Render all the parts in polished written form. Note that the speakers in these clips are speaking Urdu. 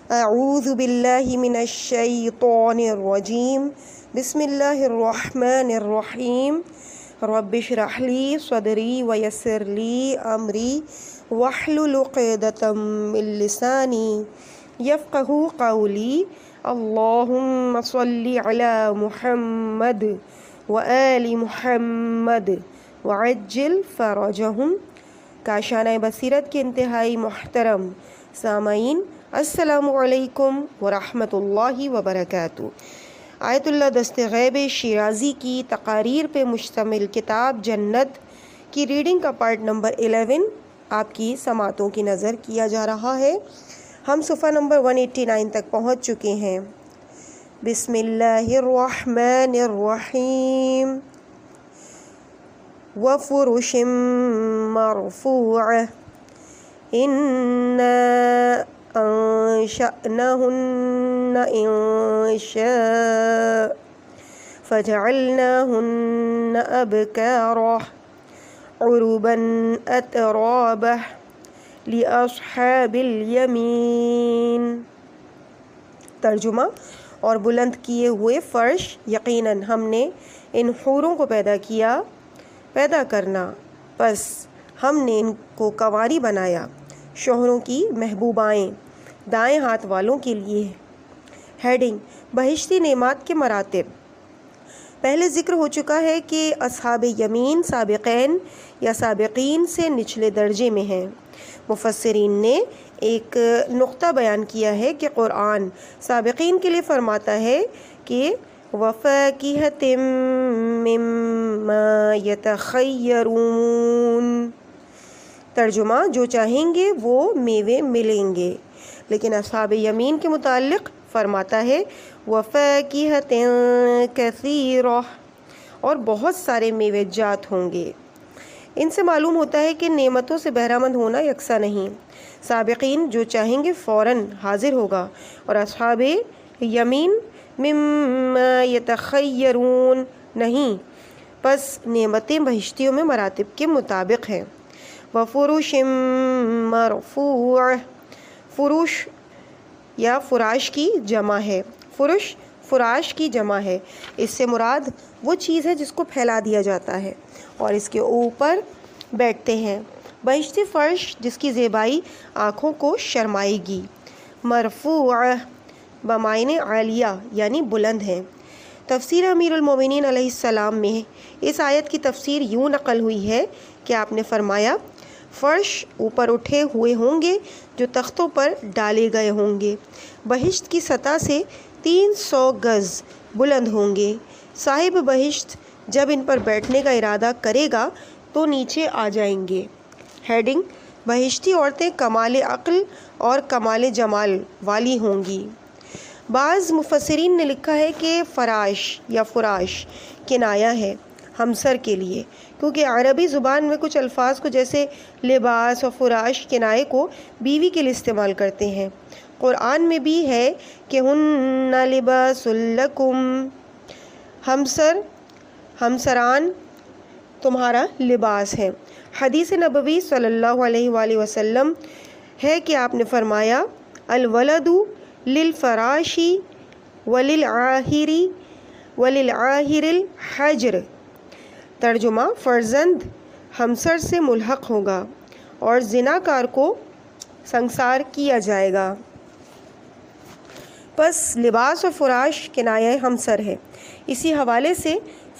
اعوذ باللہ من الشیطان الرجیم بسم اللہ الرحمن الرحیم رب اشرح لی صدری ویسر لی امری واحلل عقدۃ من لسانی یفقہوا قولی اللہم صل علی محمد وآل محمد وعجل فرجہم۔ کاشانہ بصیرت کے انتہائی محترم سامعین، السلام علیکم ورحمۃ اللہ وبرکاتہ۔ آیت اللہ دست غیب شیرازی کی تقاریر پہ مشتمل کتاب جنت کی ریڈنگ کا پارٹ نمبر 11 آپ کی سماعتوں کی نظر کیا جا رہا ہے۔ ہم صفحہ نمبر 189 تک پہنچ چکے ہیں۔ بسم اللہ الرحمن الرحیم۔ وفرش مرفوعہ انا انشأناہن انشاء فجعلناہن ابکارا عربا اترابا لاصحاب الیمین۔ ترجمہ: اور بلند کیے ہوئے فرش، یقیناً ہم نے ان حوروں کو پیدا کرنا، پس ہم نے ان کو کنواری بنایا، شوہروں کی محبوبائیں دائیں ہاتھ والوں کے لیے۔ ہیڈنگ: بہشتی نعمات کے مراتب۔ پہلے ذکر ہو چکا ہے کہ اصحاب یمین سابقین یا سابقین سے نچلے درجے میں ہیں۔ مفسرین نے ایک نقطہ بیان کیا ہے کہ قرآن سابقین کے لیے فرماتا ہے کہ وَفَاكِهَةٍ مِّمَّا يَتَخَيَّرُونَ۔ ترجمہ: جو چاہیں گے وہ میوے ملیں گے، لیکن اصحاب یمین کے متعلق فرماتا ہے وَفَاكِهَةٍ كَثِيرَةٍ، اور بہت سارے میوے جات ہوں گے۔ ان سے معلوم ہوتا ہے کہ نعمتوں سے بہرہ مند ہونا یکساں نہیں۔ سابقین جو چاہیں گے فوراً حاضر ہوگا، اور اصحاب یمین مما یتخیرون نہیں، پس نعمتیں بہشتیوں میں مراتب کے مطابق ہیں۔ وفرش مرفوع، فروش یا فراش کی جمع ہے۔ فرش فراش کی جمع ہے۔ اس سے مراد وہ چیز ہے جس کو پھیلا دیا جاتا ہے اور اس کے اوپر بیٹھتے ہیں۔ بہشتی فرش جس کی زیبائی آنکھوں کو شرمائے گی۔ مرفوع بمعنی عالیہ یعنی بلند ہے۔ تفسیر امیر المومنین علیہ السلام میں اس آیت کی تفسیر یوں نقل ہوئی ہے کہ آپ نے فرمایا فرش اوپر اٹھے ہوئے ہوں گے جو تختوں پر ڈالے گئے ہوں گے، بہشت کی سطح سے 300 گز بلند ہوں گے۔ صاحب بہشت جب ان پر بیٹھنے کا ارادہ کرے گا تو نیچے آ جائیں گے۔ ہیڈنگ: بہشتی عورتیں کمال عقل اور کمال جمال والی ہوں گی۔ بعض مفسرین نے لکھا ہے کہ فراش یا فراش کنایہ ہے ہمسر کے لیے، کیونکہ عربی زبان میں کچھ الفاظ کو جیسے لباس اور فراش کنائے کو بیوی کے لیے استعمال کرتے ہیں۔ قرآن میں بھی ہے کہ ہن لباس لکم، ہمسران تمہارا لباس ہے۔ حدیث نبوی صلی اللہ علیہ وآلہ وسلم ہے کہ آپ نے فرمایا الولد للفراش وللعاہر الحجر۔ ترجمہ: فرزند ہمسر سے ملحق ہوگا اور زناکار کو سنسار کیا جائے گا۔ پس لباس اور فراش کنایہ ہمسر ہے۔ اسی حوالے سے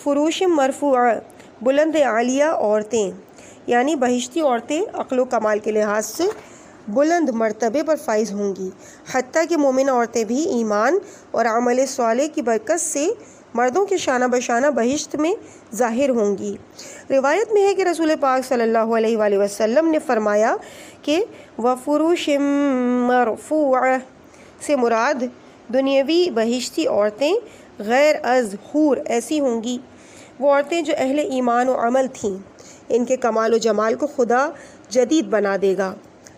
فروش مرفوعہ بلند عالیہ عورتیں یعنی بہشتی عورتیں عقل و کمال کے لحاظ سے بلند مرتبے پر فائز ہوں گی، حتیٰ کہ مومنہ عورتیں بھی ایمان اور عمل صالح کی برکت سے مردوں کے شانہ بشانہ بہشت میں ظاہر ہوں گی۔ روایت میں ہے کہ رسول پاک صلی اللہ علیہ وآلہ وسلم نے فرمایا کہ وفرش مرفوعہ سے مراد دنیاوی بہشتی عورتیں غیر از حور ایسی ہوں گی، وہ عورتیں جو اہل ایمان و عمل تھیں۔ ان کے کمال و جمال کو خدا جدید بنا دے گا۔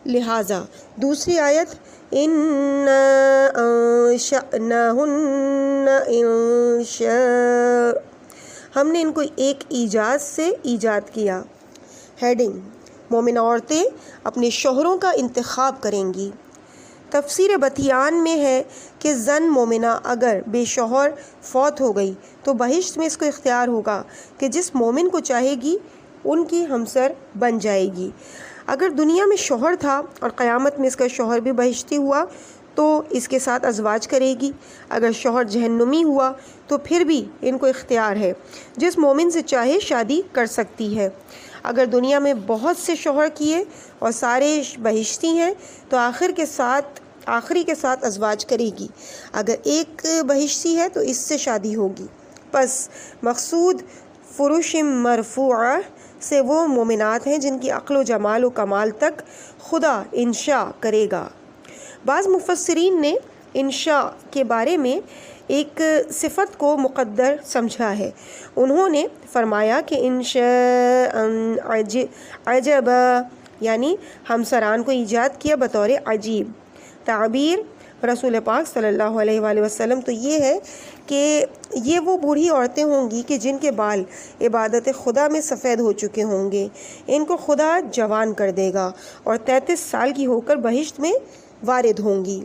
لہٰذا دوسری آیت اِنَّا أَنشَأْنَاهُنَّ إِنشَاءً، ہم نے ان کو ایک ایجاد سے ایجاد کیا۔ ہیڈنگ: مومن عورتیں اپنے شوہروں کا انتخاب کریں گی۔ تفسیر بتیان میں ہے کہ زن مومنہ اگر بے شوہر فوت ہو گئی تو بہشت میں اس کو اختیار ہوگا کہ جس مومن کو چاہے گی ان کی ہمسر بن جائے گی۔ اگر دنیا میں شوہر تھا اور قیامت میں اس کا شوہر بھی بہشتی ہوا تو اس کے ساتھ ازواج کرے گی، اگر شوہر جہنمی ہوا تو پھر بھی ان کو اختیار ہے، جس مومن سے چاہے شادی کر سکتی ہے۔ اگر دنیا میں بہت سے شوہر کیے اور سارے بہشتی ہیں تو آخری کے ساتھ ازواج کرے گی، اگر ایک بہشتی ہے تو اس سے شادی ہوگی۔ پس مقصود فرش مرفوعہ سے وہ مومنات ہیں جن کی عقل و جمال و کمال تک خدا انشاء کرے گا۔ بعض مفسرین نے انشاء کے بارے میں ایک صفت کو مقدر سمجھا ہے۔ انہوں نے فرمایا کہ انشاء عجب یعنی ہمسران کو ایجاد کیا بطور عجیب۔ تعبیر رسول پاک صلی اللہ علیہ وآلہ وسلم تو یہ ہے کہ یہ وہ بوڑھی عورتیں ہوں گی کہ جن کے بال عبادت خدا میں سفید ہو چکے ہوں گے، ان کو خدا جوان کر دے گا اور 33 سال کی ہو کر بہشت میں وارد ہوں گی۔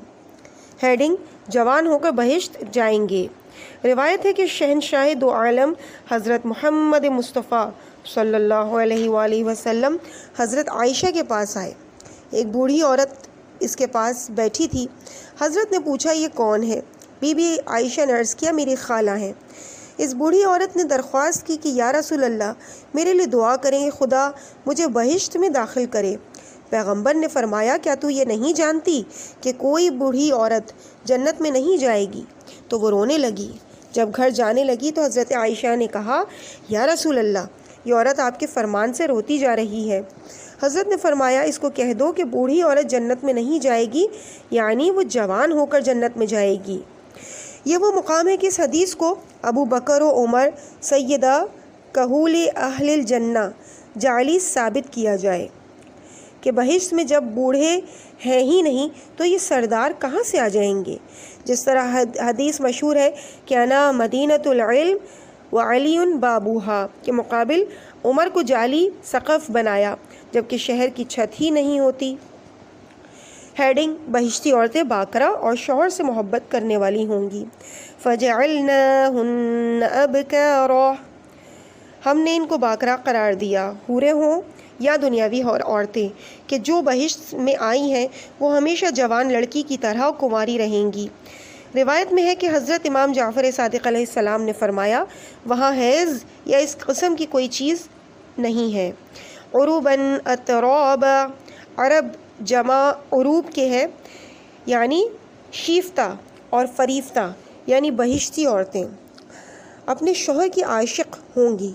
ہیڈنگ جوان ہو کر بہشت جائیں گے۔ روایت ہے کہ شہنشاہ دو عالم حضرت محمد مصطفیٰ صلی اللہ علیہ وآلہ وسلم حضرت عائشہ کے پاس آئے۔ ایک بوڑھی عورت اس کے پاس بیٹھی تھی۔ حضرت نے پوچھا یہ کون ہے؟ بی بی عائشہ نے عرض کیا میری خالہ ہیں۔ اس بوڑھی عورت نے درخواست کی کہ یا رسول اللہ میرے لیے دعا کریں کہ خدا مجھے بہشت میں داخل کرے۔ پیغمبر نے فرمایا کیا تو یہ نہیں جانتی کہ کوئی بوڑھی عورت جنت میں نہیں جائے گی؟ تو وہ رونے لگی۔ جب گھر جانے لگی تو حضرت عائشہ نے کہا یا رسول اللہ یہ عورت آپ کے فرمان سے روتی جا رہی ہے۔ حضرت نے فرمایا اس کو کہہ دو کہ بوڑھی عورت جنت میں نہیں جائے گی، یعنی وہ جوان ہو کر جنت میں جائے گی۔ یہ وہ مقام ہے کہ اس حدیث کو ابو بکر و عمر سیدہ کہول اہل الجنہ جعلی ثابت کیا جائے کہ بہشت میں جب بوڑھے ہیں ہی نہیں تو یہ سردار کہاں سے آ جائیں گے؟ جس طرح حدیث مشہور ہے کہ انا مدینۃ العلم وعلی بابوہا کے مقابل عمر کو جعلی سقف بنایا جبکہ شہر کی چھت ہی نہیں ہوتی۔ ہیڈنگ بہشتی عورتیں باکرا اور شوہر سے محبت کرنے والی ہوں گی۔ فجعلناہن ابکارا ہم نے ان کو باکرا قرار دیا، حوریں ہوں یا دنیاوی عورتیں کہ جو بہشت میں آئی ہیں وہ ہمیشہ جوان لڑکی کی طرح کنواری رہیں گی۔ روایت میں ہے کہ حضرت امام جعفر صادق علیہ السلام نے فرمایا وہاں حیض یا اس قسم کی کوئی چیز نہیں ہے۔ عروباً اترابا عرب جمع عروب کے ہے یعنی شیفتہ اور فریفتہ یعنی بہشتی عورتیں اپنے شوہر کی عاشق ہوں گی۔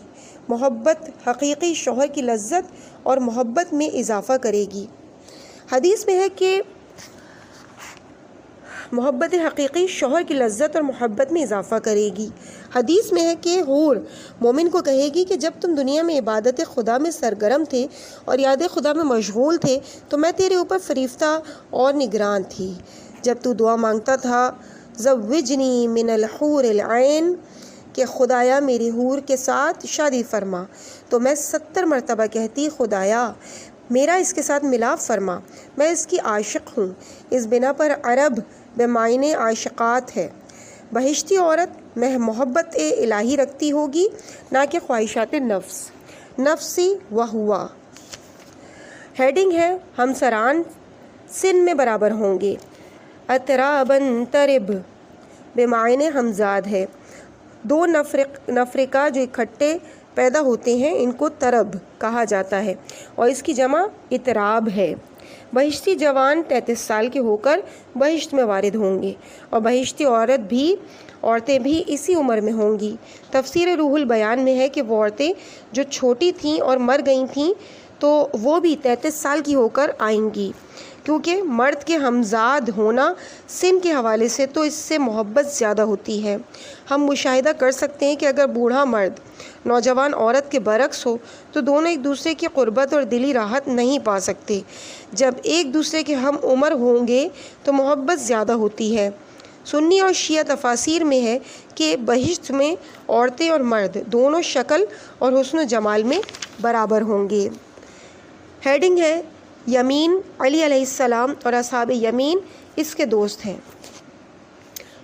محبت حقیقی شوہر کی لذت اور محبت میں اضافہ کرے گی۔ حدیث میں ہے کہ محبت حقیقی شوہر کی لذت اور محبت میں اضافہ کرے گی۔ حدیث میں ہے کہ حور مومن کو کہے گی کہ جب تم دنیا میں عبادت خدا میں سرگرم تھے اور یاد خدا میں مشغول تھے تو میں تیرے اوپر فریفتہ اور نگران تھی۔ جب تو دعا مانگتا تھا زوجنی من الحور العین کہ خدایا میری حور کے ساتھ شادی فرما، تو میں 70 مرتبہ کہتی خدایا میرا اس کے ساتھ ملاپ فرما، میں اس کی عاشق ہوں۔ اس بنا پر عرب بمعنی عاشقات ہے۔ بہشتی عورت محبت الہی رکھتی ہوگی نہ کہ خواہشات نفسی و ہوا۔ ہیڈنگ ہے ہمسران سن میں برابر ہوں گے۔ اترابن ترب بمعنی ہمزاد ہے۔ دو نفرقہ جو اکٹھے پیدا ہوتے ہیں ان کو ترب کہا جاتا ہے اور اس کی جمع اتراب ہے۔ بہشتی جوان 33 سال کے ہو کر بہشت میں وارد ہوں گے اور بہشتی عورتیں بھی اسی عمر میں ہوں گی۔ تفسیر روح البیان میں ہے کہ وہ عورتیں جو چھوٹی تھیں اور مر گئی تھیں تو وہ بھی 33 سال کی ہو کر آئیں گی، کیونکہ مرد کے ہمزاد ہونا سن کے حوالے سے تو اس سے محبت زیادہ ہوتی ہے۔ ہم مشاہدہ کر سکتے ہیں کہ اگر بوڑھا مرد نوجوان عورت کے برعکس ہو تو دونوں ایک دوسرے کی قربت اور دلی راحت نہیں پا سکتے۔ جب ایک دوسرے کے ہم عمر ہوں گے تو محبت زیادہ ہوتی ہے۔ سنی اور شیعہ تفاسیر میں ہے کہ بہشت میں عورتیں اور مرد دونوں شکل اور حسن و جمال میں برابر ہوں گے۔ ہیڈنگ ہے یمین علی علیہ السلام اور اصحاب یمین اس کے دوست ہیں۔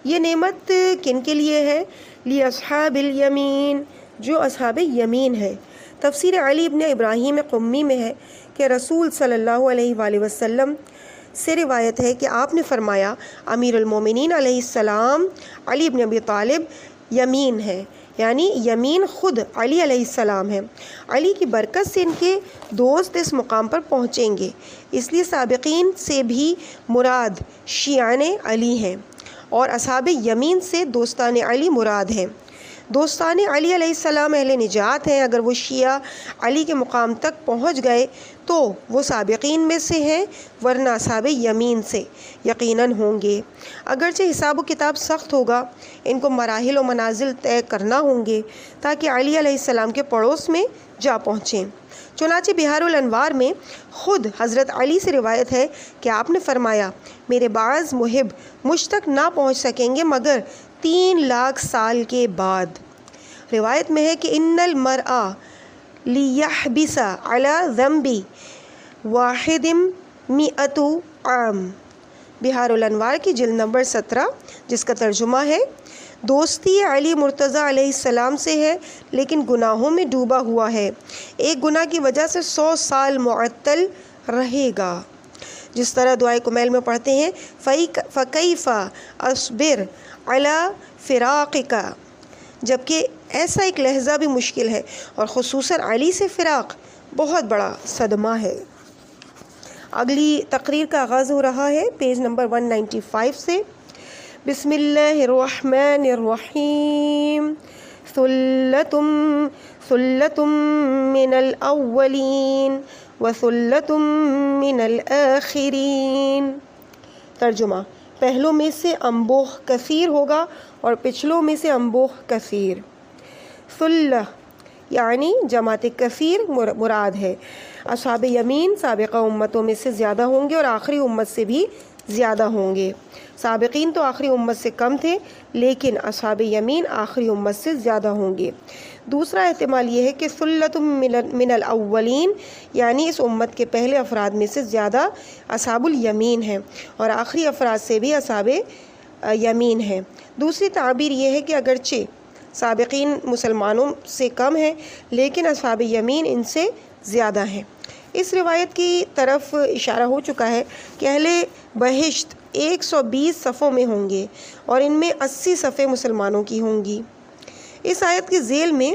یہ نعمت کن کے لیے ہے؟ لاصحاب الیمین، جو اصحاب یمین ہے۔ تفسیر علی ابن ابراہیم قمی میں ہے کہ رسول صلی اللہ علیہ وآلہ وسلم سے روایت ہے کہ آپ نے فرمایا امیر المومنین علیہ السلام علی ابن ابی طالب یمین ہے، یعنی یمین خود علی علیہ السلام ہے۔ علی کی برکت سے ان کے دوست اس مقام پر پہنچیں گے، اس لیے سابقین سے بھی مراد شیعان علی ہیں اور اصحاب یمین سے دوستان علی مراد ہیں۔ دوستان علی علیہ السلام اہل نجات ہیں، اگر وہ شیعہ علی کے مقام تک پہنچ گئے تو وہ سابقین میں سے ہیں، ورنہ اصحاب یمین سے یقیناً ہوں گے۔ اگرچہ حساب و کتاب سخت ہوگا، ان کو مراحل و منازل طے کرنا ہوں گے تاکہ علی علیہ السلام کے پڑوس میں جا پہنچیں۔ چنانچہ بحار الانوار میں خود حضرت علی سے روایت ہے کہ آپ نے فرمایا میرے بعض محب مجھ تک نہ پہنچ سکیں گے مگر 3 لاکھ سال کے بعد۔ روایت میں ہے کہ ان المرء لیحبس علی ذنب واحد 100 عام، بحار الانوار کی جلد نمبر 17، جس کا ترجمہ ہے دوستی علی مرتضیٰ علیہ السلام سے ہے لیکن گناہوں میں ڈوبا ہوا ہے، ایک گناہ کی وجہ سے 100 سال معطل رہے گا۔ جس طرح دعائے کمیل میں پڑھتے ہیں فَكَيْفَ أَصْبِرْ عَلَى فِرَاقِكَ، جبکہ ایسا ایک لحظہ بھی مشکل ہے اور خصوصاً علی سے فراق بہت بڑا صدمہ ہے۔ اگلی تقریر کا آغاز ہو رہا ہے پیج نمبر 195 سے۔ بسم اللہ الرحمن الرحیم، ثلۃ من الاولین وثلۃ من الآخرین۔ ترجمہ، پہلوں میں سے انبوہ کثیر ہوگا اور پچھلوں میں سے انبوہ کثیر۔ ثلہ یعنی جماعت کثیر مراد ہے۔ اصحاب یمین سابقہ امتوں میں سے زیادہ ہوں گے اور آخری امت سے بھی زیادہ ہوں گے۔ سابقین تو آخری امت سے کم تھے لیکن اصحاب یمین آخری امت سے زیادہ ہوں گے۔ دوسرا احتمال یہ ہے کہ ثلۃ من الاولین یعنی اس امت کے پہلے افراد میں سے زیادہ اصحاب الیمین ہیں اور آخری افراد سے بھی اصحاب یمین ہیں۔ دوسری تعبیر یہ ہے کہ اگرچہ سابقین مسلمانوں سے کم ہیں لیکن اصحاب یمین ان سے زیادہ ہیں۔ اس روایت کی طرف اشارہ ہو چکا ہے کہ اہل بہشت 120 صفوں میں ہوں گے اور ان میں 80 صفیں مسلمانوں کی ہوں گی۔ اس آیت کے ذیل میں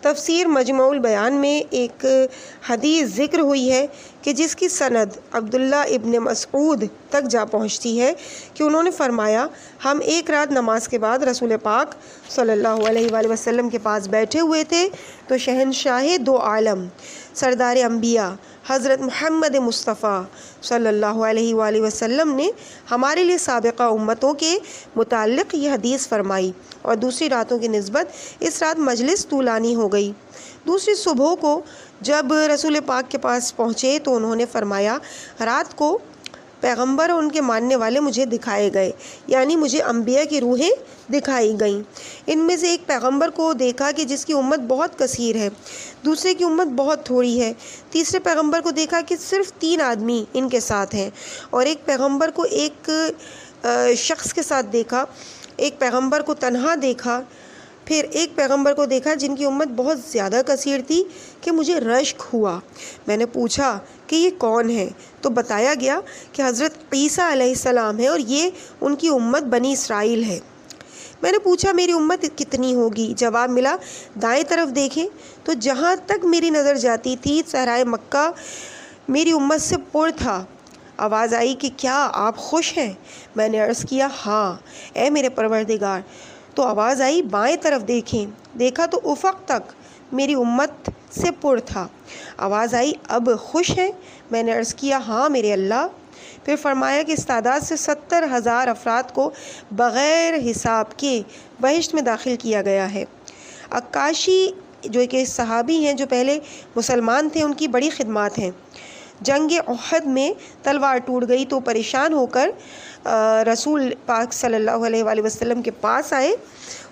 تفسیر مجمع البیان میں ایک حدیث ذکر ہوئی ہے کہ جس کی سند عبداللہ ابن مسعود تک جا پہنچتی ہے کہ انہوں نے فرمایا ہم ایک رات نماز کے بعد رسول پاک صلی اللہ علیہ وآلہ وسلم کے پاس بیٹھے ہوئے تھے تو شہنشاہ دو عالم سردار انبیاء حضرت محمد مصطفیٰ صلی اللہ علیہ وآلہ وسلم نے ہمارے لیے سابقہ امتوں کے متعلق یہ حدیث فرمائی اور دوسری راتوں کی نسبت اس رات مجلس طولانی ہو گئی۔ دوسری صبح کو جب رسول پاک کے پاس پہنچے تو انہوں نے فرمایا رات کو پیغمبر اور ان کے ماننے والے مجھے دکھائے گئے، یعنی مجھے انبیاء کی روحیں دکھائی گئیں۔ ان میں سے ایک پیغمبر کو دیکھا کہ جس کی امت بہت کثیر ہے، دوسرے کی امت بہت تھوڑی ہے، تیسرے پیغمبر کو دیکھا کہ صرف 3 آدمی ان کے ساتھ ہیں، اور ایک پیغمبر کو ایک شخص کے ساتھ دیکھا، ایک پیغمبر کو تنہا دیکھا، پھر ایک پیغمبر کو دیکھا جن کی امت بہت زیادہ کثیر تھی کہ مجھے رشک ہوا۔ میں نے پوچھا کہ یہ کون ہے تو بتایا گیا کہ حضرت عیسیٰ علیہ السلام ہے اور یہ ان کی امت بنی اسرائیل ہے۔ میں نے پوچھا میری امت کتنی ہوگی؟ جواب ملا دائیں طرف دیکھیں تو جہاں تک میری نظر جاتی تھی صحرائے مکہ میری امت سے پر تھا۔ آواز آئی کہ کیا آپ خوش ہیں؟ میں نے عرض کیا ہاں اے میرے پروردگار۔ تو آواز آئی بائیں طرف دیکھیں، دیکھا تو افق تک میری امت سے پر تھا۔ آواز آئی اب خوش ہیں؟ میں نے عرض کیا ہاں میرے اللہ۔ پھر فرمایا کہ اس تعداد سے 70,000 افراد کو بغیر حساب کے بہشت میں داخل کیا گیا ہے۔ عکاشی جو کہ صحابی ہیں جو پہلے مسلمان تھے، ان کی بڑی خدمات ہیں۔ جنگ احد میں تلوار ٹوٹ گئی تو پریشان ہو کر رسول پاک صلی اللہ علیہ وآلہ وسلم کے پاس آئے،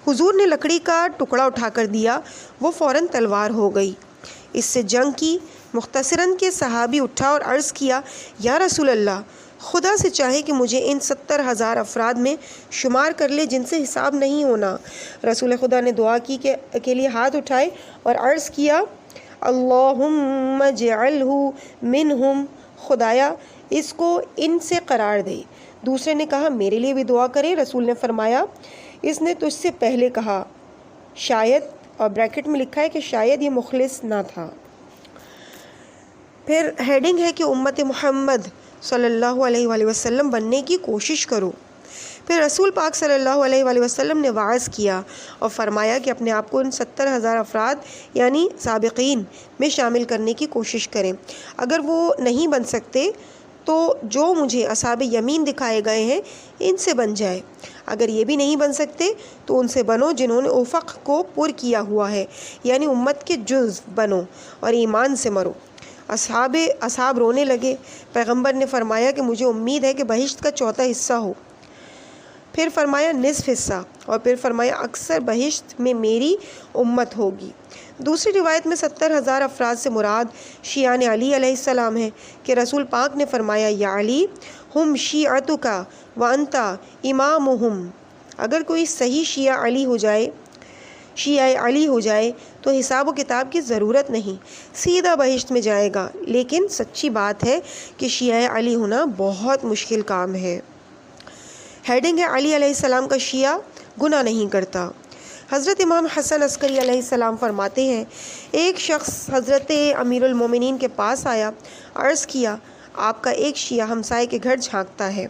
حضور نے لکڑی کا ٹکڑا اٹھا کر دیا، وہ فوراً تلوار ہو گئی۔ اس سے جنگ کی مختصراً کے صحابی اٹھا اور عرض کیا یا رسول اللہ خدا سے چاہے کہ مجھے ان 70,000 افراد میں شمار کر لے جن سے حساب نہیں ہونا۔ رسول خدا نے دعا کی کے لیے ہاتھ اٹھائے اور عرض کیا اللہم اجعلہ منہم، خدایا اس کو ان سے قرار دے۔ دوسرے نے کہا میرے لیے بھی دعا کریں۔ رسول نے فرمایا اس نے تجھ سے پہلے کہا، شاید، اور بریکٹ میں لکھا ہے کہ شاید یہ مخلص نہ تھا۔ پھر ہیڈنگ ہے کہ امت محمد صلی اللہ علیہ وآلہ وسلم بننے کی کوشش کرو۔ پھر رسول پاک صلی اللہ علیہ وآلہ وسلم نے وعظ کیا اور فرمایا کہ اپنے آپ کو ان 70,000 افراد یعنی سابقین میں شامل کرنے کی کوشش کریں۔ اگر وہ نہیں بن سکتے تو جو مجھے اصحاب یمین دکھائے گئے ہیں ان سے بن جائے، اگر یہ بھی نہیں بن سکتے تو ان سے بنو جنہوں نے افق کو پر کیا ہوا ہے، یعنی امت کے جزو بنو اور ایمان سے مرو۔ اصحاب رونے لگے۔ پیغمبر نے فرمایا کہ مجھے امید ہے کہ بہشت کا چوتھا حصہ ہو، پھر فرمایا نصف حصہ، اور پھر فرمایا اکثر بہشت میں میری امت ہوگی۔ دوسری روایت میں 70,000 افراد سے مراد شیعان علی علیہ السلام ہے کہ رسول پاک نے فرمایا یا علی ہم شیعتک وانت امامہم، اگر کوئی صحیح شیعہ علی ہو جائے تو حساب و کتاب کی ضرورت نہیں، سیدھا بہشت میں جائے گا۔ لیکن سچی بات ہے کہ شیعہ علی ہونا بہت مشکل کام ہے۔ ہیڈنگ ہے علی علیہ السلام کا شیعہ گناہ نہیں کرتا۔ حضرت امام حسن عسکری علیہ السلام فرماتے ہیں ایک شخص حضرت امیر المومنین کے پاس آیا، عرض کیا آپ کا ایک شیعہ ہمسائے کے گھر جھانکتا ہے۔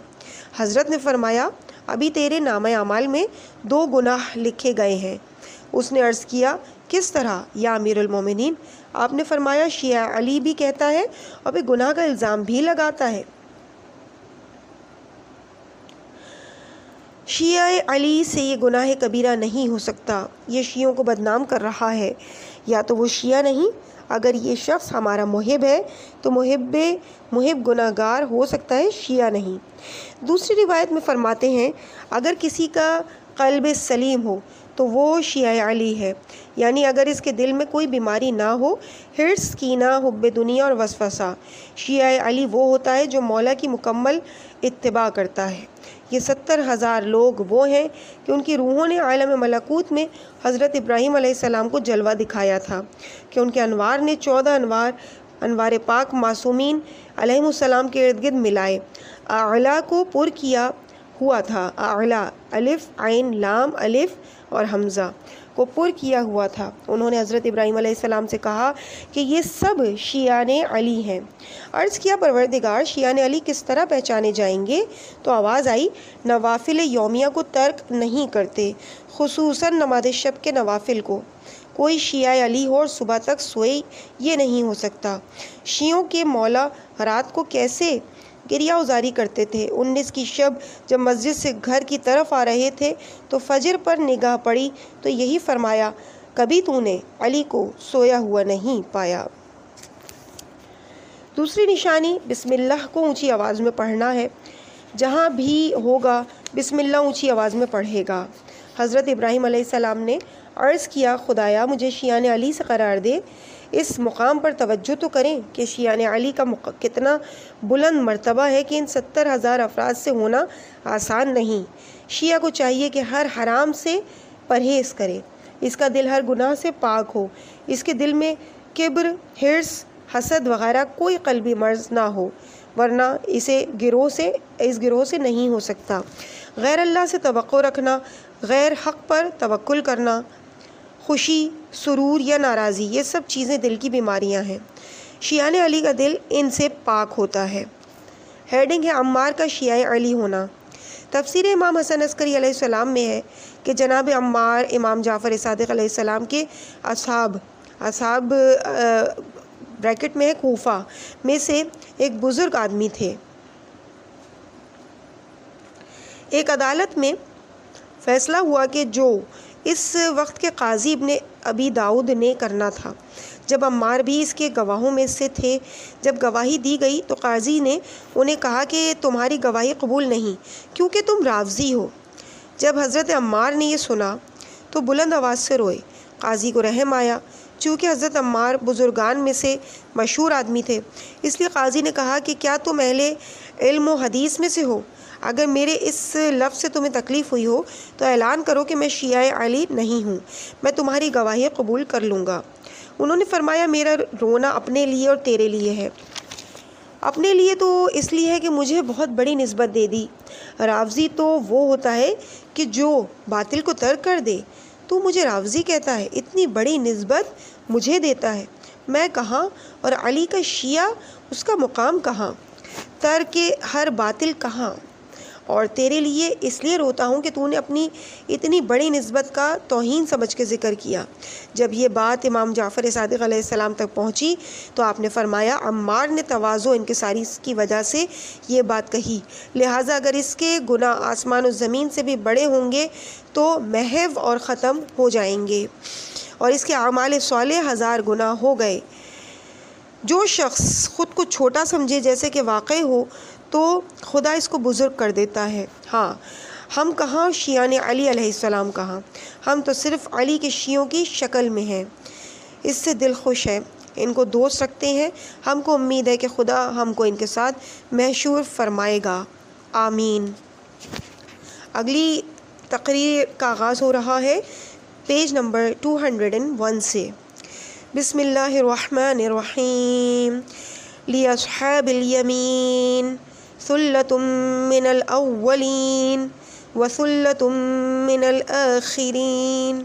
حضرت نے فرمایا ابھی تیرے نامہ اعمال میں 2 گناہ لکھے گئے ہیں۔ اس نے عرض کیا کس طرح یا امیر المومنین؟ آپ نے فرمایا شیعہ علی بھی کہتا ہے اور پھر گناہ کا الزام بھی لگاتا ہے۔ شیعہ علی سے یہ گناہ کبیرہ نہیں ہو سکتا، یہ شیعوں کو بدنام کر رہا ہے۔ یا تو وہ شیعہ نہیں، اگر یہ شخص ہمارا محب ہے تو محب گناہ گار ہو سکتا ہے، شیعہ نہیں۔ دوسری روایت میں فرماتے ہیں اگر کسی کا قلب سلیم ہو تو وہ شیعہ علی ہے، یعنی اگر اس کے دل میں کوئی بیماری نہ ہو، حرص، کینہ، حب دنیا اور وسوسہ۔ شیعہ علی وہ ہوتا ہے جو مولا کی مکمل اتباع کرتا ہے۔ یہ 70,000 لوگ وہ ہیں کہ ان کی روحوں نے عالم ملکوت میں حضرت ابراہیم علیہ السلام کو جلوہ دکھایا تھا کہ ان کے انوار نے 14 انوار پاک معصومین علیہ السلام کے ارد گرد ملائے، اعلیٰ کو پر کیا ہوا تھا، اعلیٰ الف عین لام الف اور حمزہ کو پر کیا ہوا تھا۔ انہوں نے حضرت ابراہیم علیہ السلام سے کہا کہ یہ سب شیعان علی ہیں۔ عرض کیا پروردگار شیعان علی کس طرح پہچانے جائیں گے؟ تو آواز آئی نوافل یومیہ کو ترک نہیں کرتے، خصوصاً نماز شب کے نوافل کو۔ کوئی شیعہ علی ہو اور صبح تک سوئے یہ نہیں ہو سکتا۔ شیعوں کے مولا رات کو کیسے گریہ ازاری کرتے تھے۔ 19 کی شب جب مسجد سے گھر کی طرف آ رہے تھے تو فجر پر نگاہ پڑی تو یہی فرمایا کبھی تو نے علی کو سویا ہوا نہیں پایا۔ دوسری نشانی بسم اللہ کو اونچی آواز میں پڑھنا ہے، جہاں بھی ہوگا بسم اللہ اونچی آواز میں پڑھے گا۔ حضرت ابراہیم علیہ السلام نے عرض کیا خدایا مجھے شیعان علی سے قرار دے۔ اس مقام پر توجہ تو کریں کہ شیعان علی کا کتنا بلند مرتبہ ہے کہ ان 70,000 افراد سے ہونا آسان نہیں۔ شیعہ کو چاہیے کہ ہر حرام سے پرہیز کرے، اس کا دل ہر گناہ سے پاک ہو، اس کے دل میں کبر، حرص، حسد وغیرہ کوئی قلبی مرض نہ ہو، ورنہ اس گروہ سے نہیں ہو سکتا۔ غیر اللہ سے توقع رکھنا، غیر حق پر توکل کرنا، خوشی، سرور یا ناراضی، یہ سب چیزیں دل کی بیماریاں ہیں۔ شیعان علی کا دل ان سے پاک ہوتا ہے۔ ہیڈنگ ہے عمار کا شیعہ علی ہونا۔ تفسیر امام حسن عسکری علیہ السلام میں ہے کہ جناب عمار امام جعفر صادق علیہ السلام کے اصحاب بریکٹ میں ہے کوفہ میں سے ایک بزرگ آدمی تھے۔ ایک عدالت میں فیصلہ ہوا کہ جو اس وقت کے قاضی ابن ابی داؤد نے کرنا تھا۔ جب عمار بھی اس کے گواہوں میں سے تھے، جب گواہی دی گئی تو قاضی نے انہیں کہا کہ تمہاری گواہی قبول نہیں کیونکہ تم رافضی ہو۔ جب حضرت عمار نے یہ سنا تو بلند آواز سے روئے۔ قاضی کو رحم آیا، چونکہ حضرت عمار بزرگان میں سے مشہور آدمی تھے، اس لیے قاضی نے کہا کہ کیا تم اہل علم و حدیث میں سے ہو، اگر میرے اس لفظ سے تمہیں تکلیف ہوئی ہو تو اعلان کرو کہ میں شیعہ علی نہیں ہوں، میں تمہاری گواہی قبول کر لوں گا۔ انہوں نے فرمایا میرا رونا اپنے لیے اور تیرے لیے ہے۔ اپنے لیے تو اس لیے ہے کہ مجھے بہت بڑی نسبت دے دی۔ رافضی تو وہ ہوتا ہے کہ جو باطل کو ترک کر دے، تو مجھے رافضی کہتا ہے، اتنی بڑی نسبت مجھے دیتا ہے، میں کہاں اور علی کا شیعہ اس کا مقام کہاں، ترک ہر باطل کہاں۔ اور تیرے لیے اس لیے روتا ہوں کہ تو نے اپنی اتنی بڑی نسبت کا توہین سمجھ کے ذکر کیا۔ جب یہ بات امام جعفر صادق علیہ السلام تک پہنچی تو آپ نے فرمایا عمار نے تواضع و انکساری کی وجہ سے یہ بات کہی، لہٰذا اگر اس کے گناہ آسمان و زمین سے بھی بڑے ہوں گے تو محو اور ختم ہو جائیں گے، اور اس کے اعمال صالح 1000 گنا ہو گئے۔ جو شخص خود کو چھوٹا سمجھے جیسے کہ واقع ہو تو خدا اس کو بزرگ کر دیتا ہے۔ ہاں، ہم کہاں شیعان علی علیہ السلام کہاں، ہم تو صرف علی کے شیعوں کی شکل میں ہیں۔ اس سے دل خوش ہے، ان کو دوست رکھتے ہیں، ہم کو امید ہے کہ خدا ہم کو ان کے ساتھ محشور فرمائے گا، آمین۔ اگلی تقریر کا آغاز ہو رہا ہے پیج نمبر 201 سے۔ بسم اللہ الرحمن الرحیم، لِأَصْحَابِ الْيَمِينِ ثُلَّةٌ مِّنَ الْأَوَّلِينَ وَثُلَّةٌ مِّنَ الْآخِرِينَ۔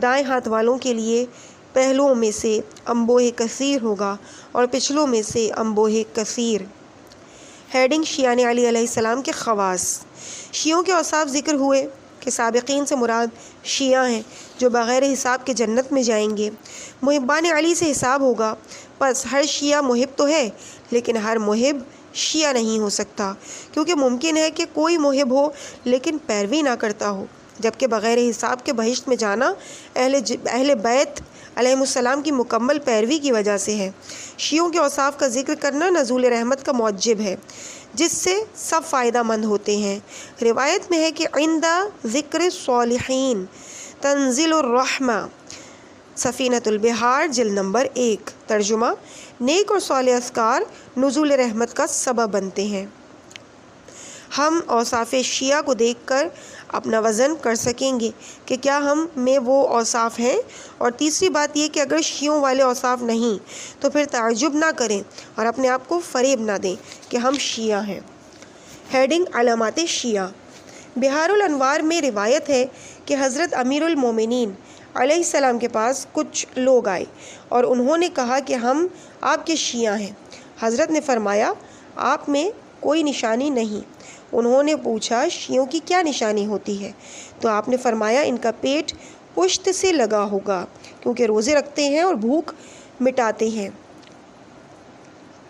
دائیں ہاتھ والوں کے لیے پہلوؤں میں سے انبوہ کثیر ہوگا اور پچھلوں میں سے انبوہ کثیر۔ ہیڈنگ شیعان علی علیہ السلام کے خواص۔ شیعوں کے اوصاف ذکر ہوئے کہ سابقین سے مراد شیعہ ہیں جو بغیر حساب کے جنت میں جائیں گے۔ محبان علی سے حساب ہوگا، پس ہر شیعہ محب تو ہے لیکن ہر محب شیعہ نہیں ہو سکتا، کیونکہ ممکن ہے کہ کوئی محب ہو لیکن پیروی نہ کرتا ہو، جبکہ بغیر حساب کے بہشت میں جانا اہل بیت علیہ السلام کی مکمل پیروی کی وجہ سے ہے۔ شیعوں کے اوصاف کا ذکر کرنا نزول رحمت کا موجب ہے جس سے سب فائدہ مند ہوتے ہیں۔ روایت میں ہے کہ عند ذکر صالحین تنزل الرحمہ، سفینۃ البحار جلد نمبر 1۔ ترجمہ، نیک اور صالح اذکار نزول رحمت کا سبب بنتے ہیں۔ ہم اوصاف شیعہ کو دیکھ کر اپنا وزن کر سکیں گے کہ کیا ہم میں وہ اوصاف ہیں، اور تیسری بات یہ کہ اگر شیعوں والے اوصاف نہیں تو پھر تعجب نہ کریں اور اپنے آپ کو فریب نہ دیں کہ ہم شیعہ ہیں۔ ہیڈنگ علامات شیعہ۔ بحار الانوار میں روایت ہے کہ حضرت امیر المومنین علیہ السلام کے پاس کچھ لوگ آئے اور انہوں نے کہا کہ ہم آپ کے شیعہ ہیں۔ حضرت نے فرمایا آپ میں کوئی نشانی نہیں۔ انہوں نے پوچھا شیعوں کی کیا نشانی ہوتی ہے؟ تو آپ نے فرمایا ان کا پیٹ پشت سے لگا ہوگا کیونکہ روزے رکھتے ہیں اور بھوک مٹاتے ہیں،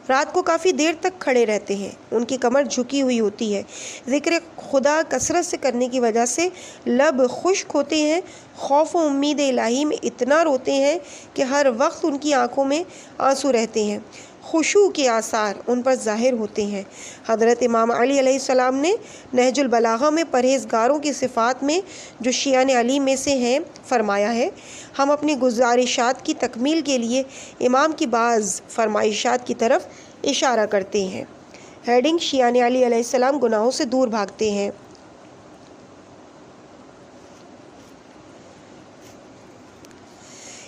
رات کو کافی دیر تک کھڑے رہتے ہیں، ان کی کمر جھکی ہوئی ہوتی ہے، ذکر خدا کثرت سے کرنے کی وجہ سے لب خشک ہوتے ہیں، خوف و امید الہی میں اتنا روتے ہیں کہ ہر وقت ان کی آنکھوں میں آنسو رہتے ہیں، خشوع کے آثار ان پر ظاہر ہوتے ہیں۔ حضرت امام علی علیہ السلام نے نہج البلاغہ میں پرہیزگاروں کی صفات میں جو شیعان علی میں سے ہیں فرمایا ہے، ہم اپنی گزارشات کی تکمیل کے لیے امام کی بعض فرمائشات کی طرف اشارہ کرتے ہیں۔ ہیڈنگ شیعان علی علیہ السلام گناہوں سے دور بھاگتے ہیں۔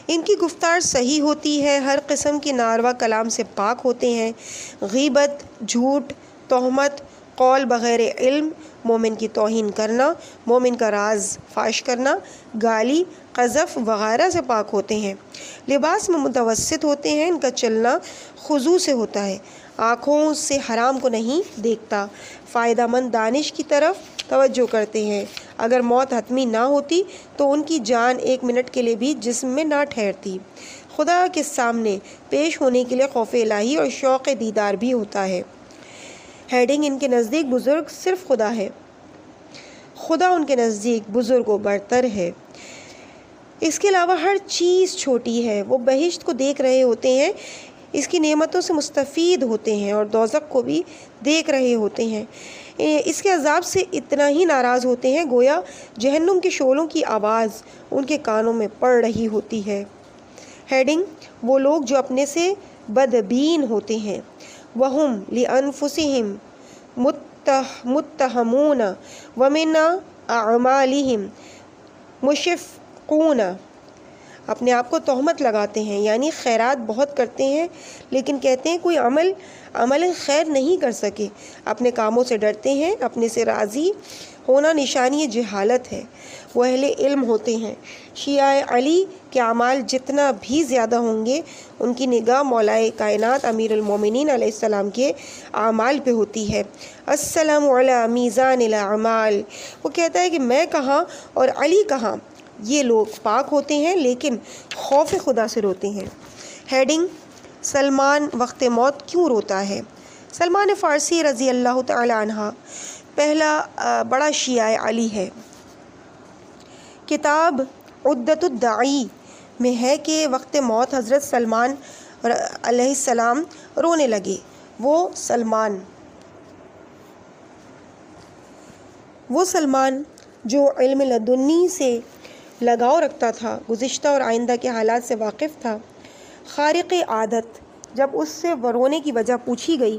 ان کی گفتار صحیح ہوتی ہے، ہر قسم کی ناروا کلام سے پاک ہوتے ہیں، غیبت، جھوٹ، تہمت، قول بغیر علم، مومن کی توہین کرنا، مومن کا راز فاش کرنا، گالی، قذف وغیرہ سے پاک ہوتے ہیں۔ لباس میں متوسط ہوتے ہیں، ان کا چلنا خضوع سے ہوتا ہے، آنکھوں سے حرام کو نہیں دیکھتا، فائدہ مند دانش کی طرف توجہ کرتے ہیں، اگر موت حتمی نہ ہوتی تو ان کی جان 1 منٹ کے لیے بھی جسم میں نہ ٹھہرتی، خدا کے سامنے پیش ہونے کے لیے خوف الہی اور شوق دیدار بھی ہوتا ہے۔ ہیڈنگ ان کے نزدیک بزرگ صرف خدا ہے، خدا ان کے نزدیک بزرگ و برتر ہے، اس کے علاوہ ہر چیز چھوٹی ہے، وہ بہشت کو دیکھ رہے ہوتے ہیں، اس کی نعمتوں سے مستفید ہوتے ہیں اور دوزخ کو بھی دیکھ رہے ہوتے ہیں، اس کے عذاب سے اتنا ہی ناراض ہوتے ہیں گویا جہنم کے شعلوں کی آواز ان کے کانوں میں پڑ رہی ہوتی ہے۔ ہیڈنگ وہ لوگ جو اپنے سے بدبین ہوتے ہیں، وَهُمْ لِأَنفُسِهِمْ متہمون ومن اعمالہم مشفقون، اپنے آپ کو تہمت لگاتے ہیں، یعنی خیرات بہت کرتے ہیں لیکن کہتے ہیں کوئی عمل خیر نہیں کر سکے، اپنے کاموں سے ڈرتے ہیں، اپنے سے راضی ہونا نشانی جہالت ہے، وہ اہل علم ہوتے ہیں۔ شیعہ علی کے اعمال جتنا بھی زیادہ ہوں گے، ان کی نگاہ مولائے کائنات امیر المومنین علیہ السلام کے اعمال پہ ہوتی ہے۔ السلام علی میزان الاعمال، وہ کہتا ہے کہ میں کہاں اور علی کہاں، یہ لوگ پاک ہوتے ہیں لیکن خوف خدا سے روتے ہیں۔ ہیڈنگ: سلمان وقت موت کیوں روتا ہے؟ سلمان فارسی رضی اللہ تعالی عنہ پہلا بڑا شیعہ علی ہے۔ کتاب عدۃ الداعی میں ہے کہ وقت موت حضرت سلمان علیہ السلام رونے لگے۔ وہ سلمان جو علم لدنی سے لگاؤ رکھتا تھا، گزشتہ اور آئندہ کے حالات سے واقف تھا، خارق عادت، جب اس سے رونے کی وجہ پوچھی گئی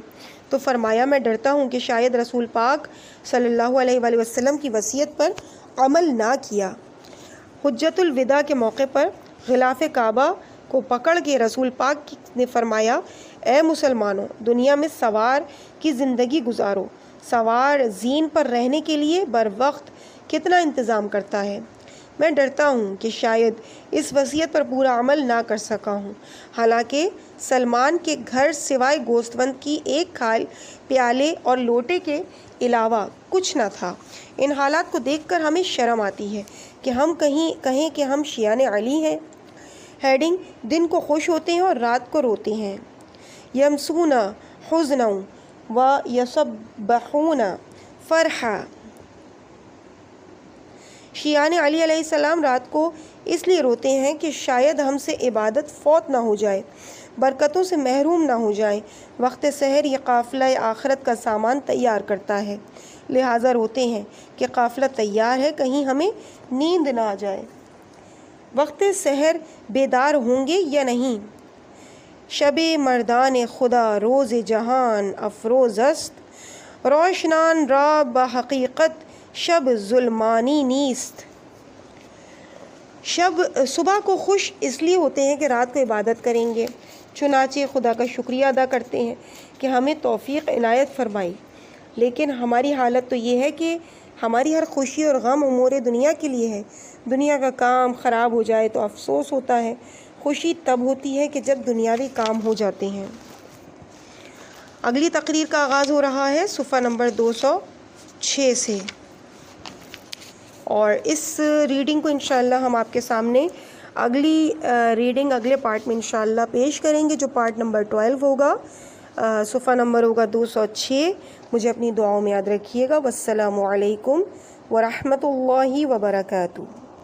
تو فرمایا میں ڈرتا ہوں کہ شاید رسول پاک صلی اللہ علیہ وآلہ وسلم کی وصیت پر عمل نہ کیا۔ حجۃ الوداع کے موقع پر غلاف کعبہ کو پکڑ کے رسول پاک نے فرمایا اے مسلمانوں، دنیا میں سوار کی زندگی گزارو، سوار زین پر رہنے کے لیے بر وقت کتنا انتظام کرتا ہے۔ میں ڈرتا ہوں کہ شاید اس وصیت پر پورا عمل نہ کر سکا ہوں، حالانکہ سلمان کے گھر سوائے گوشت کی ایک کھال، پیالے اور لوٹے کے علاوہ کچھ نہ تھا۔ ان حالات کو دیکھ کر ہمیں شرم آتی ہے کہ ہم کہیں کہ ہم شیعہ علی ہیں۔ ہیڈنگ: دن کو خوش ہوتے ہیں اور رات کو روتے ہیں۔ یمسون حزنا و یصبحون فرحا، شیعہ علی علیہ السلام رات کو اس لیے روتے ہیں کہ شاید ہم سے عبادت فوت نہ ہو جائے، برکتوں سے محروم نہ ہو جائیں۔ وقت سحر یہ قافلہ آخرت کا سامان تیار کرتا ہے، لہٰذا روتے ہیں کہ قافلہ تیار ہے، کہیں ہمیں نیند نہ آ جائے۔ وقت سحر بیدار ہوں گے یا نہیں؟ شب مردان خدا روز جہان افروز است، روشنان را بحقیقت شب ظلمانی نیست۔ صبح کو خوش اس لیے ہوتے ہیں کہ رات کو عبادت کریں گے، چنانچہ خدا کا شکریہ ادا کرتے ہیں کہ ہمیں توفیق عنایت فرمائی، لیکن ہماری حالت تو یہ ہے کہ ہماری ہر خوشی اور غم امور دنیا کے لیے ہے۔ دنیا کا کام خراب ہو جائے تو افسوس ہوتا ہے، خوشی تب ہوتی ہے کہ جب دنیاوی کام ہو جاتے ہیں۔ اگلی تقریر کا آغاز ہو رہا ہے صفحہ نمبر 206 سے، اور اس ریڈنگ کو انشاءاللہ ہم آپ کے سامنے اگلی ریڈنگ اگلے پارٹ میں انشاءاللہ پیش کریں گے، جو پارٹ نمبر 12 ہوگا، صفحہ نمبر ہوگا 206۔ مجھے اپنی دعاؤں میں یاد رکھیے گا۔ والسلام علیکم ورحمۃ اللہ وبرکاتہ۔